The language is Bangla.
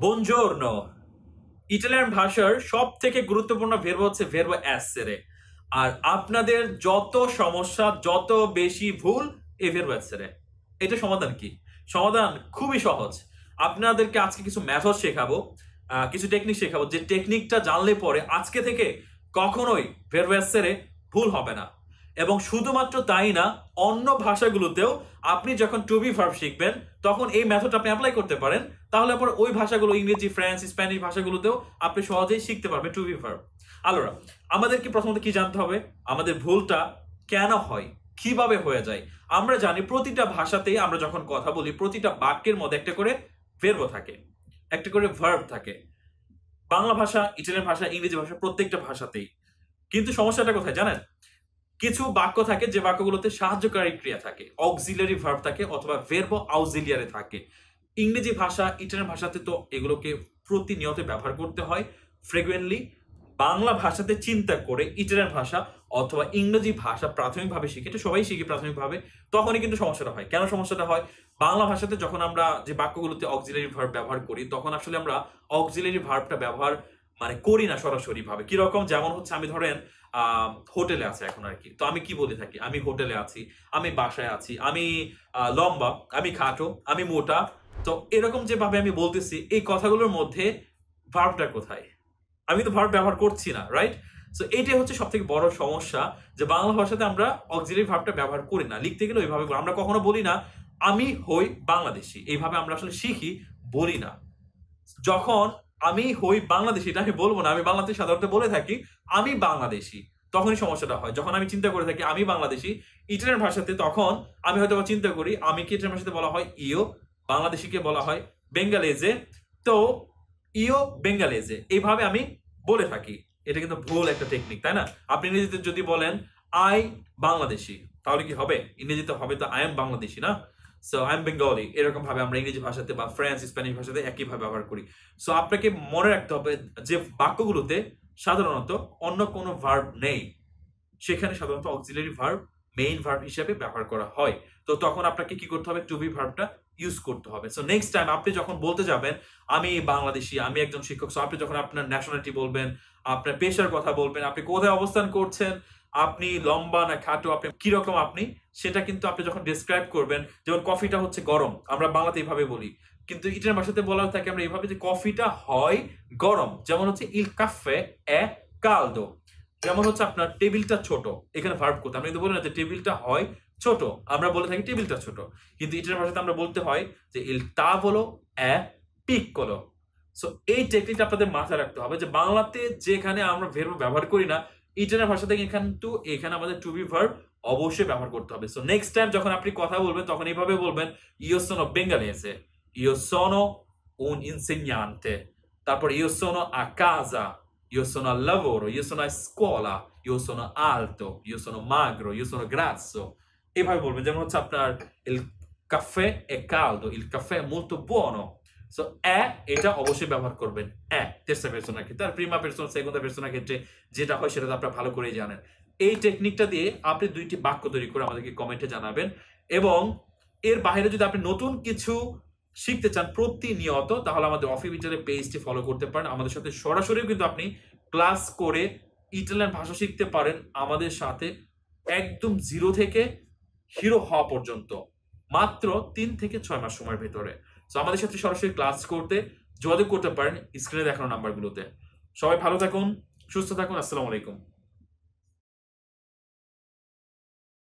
বুনজোর্নো ইটালিয়ান ভাষার সব থেকে গুরুত্বপূর্ণ ভার্ব হচ্ছে ভার্ব এসেরে। আর আপনাদের যত সমস্যা, যত বেশি ভুল এই ভার্ব এসেরে। এটা সমাধান কি? সমাধান খুবই সহজ। আপনাদেরকে আজকে কিছু মেথড শেখাবো, কিছু টেকনিক শেখাবো, যে টেকনিকটা জানলে পরে আজকে থেকে কখনোই ভার্ব এসেরে ভুল হবে না। এবং শুধুমাত্র তাই না, অন্য ভাষাগুলোতেও আপনি যখন টু বি ভার্ব শিখবেন তখন এই মেথড আপনি অ্যাপ্লাই করতে পারেন। তাহলে পর ওই ভাষাগুলো, ইংরেজি, ফ্রেঞ্চ, স্প্যানিশ ভাষাগুলোতেও আপনি সহজেই শিখতে পারবেন টু বি ভার্ব। আলোরা, আমাদেরকে প্রথমত কি জানতে হবে? আমাদের ভুলটা কেন হয়, কিভাবে হয়ে যায়। আমরা জানি প্রতিটা ভাষাতেই আমরা যখন কথা বলি প্রতিটা বাক্যের মধ্যে একটা করে ভার্ব থাকে, একটা করে ভার্ব থাকে। বাংলা ভাষা, ইটালিয়ান ভাষা, ইংরেজি ভাষা, প্রত্যেকটা ভাষাতেই। কিন্তু সমস্যাটা কোথায় জানেন? কিছু বাক্য থাকে যে বাক্যগুলোতে সাহায্যকারী ক্রিয়া থাকে, অক্সিলারি ভার্ব থাকে অথবা ভার্ব অক্সিলিয়ারি থাকে। ইংরেজি ভাষা, ইটালিয়ান ভাষাতে তো এগুলোকে প্রতিনিয়ত ব্যবহার করতে হয় ফ্রিকুয়েন্টলি। বাংলা ভাষাতে চিন্তা করে ইটালিয়ান ভাষা অথবা ইংরেজি ভাষা প্রাথমিকভাবে শিখে, এটা সবাই শিখে প্রাথমিকভাবে, তখনই কিন্তু সমস্যাটা হয়। কেন সমস্যাটা হয়? বাংলা ভাষাতে যখন আমরা যে বাক্যগুলোতে অক্সিলারি ভার্ব ব্যবহার করি তখন আসলে আমরা অক্সিলারি ভার্বটা ব্যবহার করি না সরাসরি ভাবে। কিরকম? যেমন হচ্ছে আমি ধরেন হোটেলে আছে এখন আর কি, তো আমি কি বলে থাকি? আমি হোটেলে আছি, আমি বাসায় আছি, আমি লম্বা, আমি খাটো, আমি মোটা। তো এরকম যেভাবে আমি বলতেছি, এই কথাগুলোর মধ্যে ভার্বটা কোথায়? আমি তো ভার্ব ব্যবহার করছি না, রাইট? সো এইটাই হচ্ছে সব থেকে বড় সমস্যা, যে বাংলা ভাষাতে আমরা অক্সিলারি ভার্বটা ব্যবহার করি না। লিখতে গেলে ওইভাবে আমরা কখনো বলি না আমি হই বাংলাদেশি, এইভাবে আমরা আসলে শিখি, বলি না। যখন আমি হই বাংলাদেশি, এটা আমি বলবো না। আমি বাংলাদেশ সাধারণত বলে থাকি আমি বাংলাদেশি, তখনই সমস্যাটা হয়। যখন আমি চিন্তা করে থাকি আমি বাংলাদেশি ইটালিয়ান ভাষাতে, তখন আমি হয়তো চিন্তা করি আমি কি ইটালিয়ান ভাষাতে বলা হয় ইও, বাংলাদেশিকে বলা হয় বেঙ্গালেজে। তো ইও বেঙ্গালেজে এইভাবে আমি বলে থাকি। এটা কিন্তু ভুল একটা টেকনিক, তাই না? আপনি ইংরেজিতে যদি বলেন আই বাংলাদেশি, তাহলে কি হবে? ইংরেজিতে হবে তো আই এম বাংলাদেশি, না? সো আই এম বেঙ্গলি, এরকম ভাবে আমরা ইংরেজি ভাষাতে বা ফ্রেঞ্চ, স্প্যানিশ ভাষাতে একইভাবে ব্যবহার করি। সো আপনাকে মনে রাখতে হবে যে বাক্যগুলোতে সাধারণত অন্য কোনো ভার্ব নেই, সেখানে সাধারণত অক্সিলারি ভার্ব মেইন ভার্ব হিসেবে ব্যবহার করা হয়। তো তখন আপনাকে কি করতে হবে? টু বি ভার্বটা ইউজ করতে হবে। সো নেক্সট টাইম আপনি যখন বলতে যাবেন আমি বাংলাদেশি, আমি একজন শিক্ষক, সো আপনি যখন আপনার ন্যাশনালিটি বলবেন, আপনার পেশার কথা বলবেন, আপনি কোথায় অবস্থান করছেন, আপনি লম্বা না খাটো, আপনি কিরকম, আপনি সেটা কিন্তু আপনি যখন ডিসক্রাইব করবেন, যেমন কফিটা হচ্ছে গরম, আমরা বাংলাতে এইভাবে বলি, কিন্তু ইটালিয়ান ভাষাতে বলা থাকে আমরা এইভাবে যে কফিটা হয় গরম। যেমন হচ্ছে ইল কাফে এ কালদো। যেমন হচ্ছে আপনার টেবিলটা ছোট, এখানে ভার্ব কোথায়? আমরা কিন্তু বলি না যে টেবিলটা হয় ছোট, আমরা বলে থাকি টেবিলটা ছোট। কিন্তু ইটালিয়ান ভাষাতে আমরা বলতে হয় যে ইল তাভোলো এ পিক্কোলো। সো এই টেকনিকটা আপনাদের মাথায় রাখতে হবে, যে বাংলাতে যেখানে আমরা ভার্ব ব্যবহার করি না, ইটালিয়ান ভাষাতে কিন্তু এখানে আমাদের টু বি ভার্ব অবশ্যই ব্যবহার করতে হবে। সো নেক্সট টাইম যখন আপনি কথা বলবেন তখন এইভাবে বলবেন ইও সোনো বেঙ্গালেসে, ইও সোনো un insegnante, তারপর io sono a casa, io sono al lavoro, io sono a scuola, io sono alto, io sono magro, io sono grasso। এইভাবে বলবেন। যেমন হচ্ছে আপনার il caffè è caldo, il caffè è molto buono। So এটা অবশ্যই ব্যবহার করবেন। terza persona ক্ষেত্রে। আর prima persona, seconda persona ক্ষেত্রে যেটা হয় সেটা তো আপনারা ভালো করেই জানেন। এই টেকনিকটা দিয়ে আপনি 2টি বাক্য তৈরি করে আমাদেরকে কমেন্টে জানাবেন। এবং এর বাইরে যদি আপনি নতুন কিছু শিখতে চান প্রতিনিয়ত, তাহলে আমাদের অফি বিটারের পেজটি ফলো করতে পারেন। আমাদের সাথে সরাসরিও কিন্তু আপনি ক্লাস করে ইটালিয়ান ভাষা শিখতে পারেন আমাদের সাথে, একদম জিরো থেকে হিরো হওয়া পর্যন্ত, মাত্র 3 থেকে 6 মাস সময়ের ভেতরে। তো আমাদের সাথে সরাসরি ক্লাস করতে যোগাযোগ করতে পারেন স্ক্রিনে দেখানো নাম্বারগুলোতে। সবাই ভালো থাকুন, সুস্থ থাকুন। আসসালামু আলাইকুম।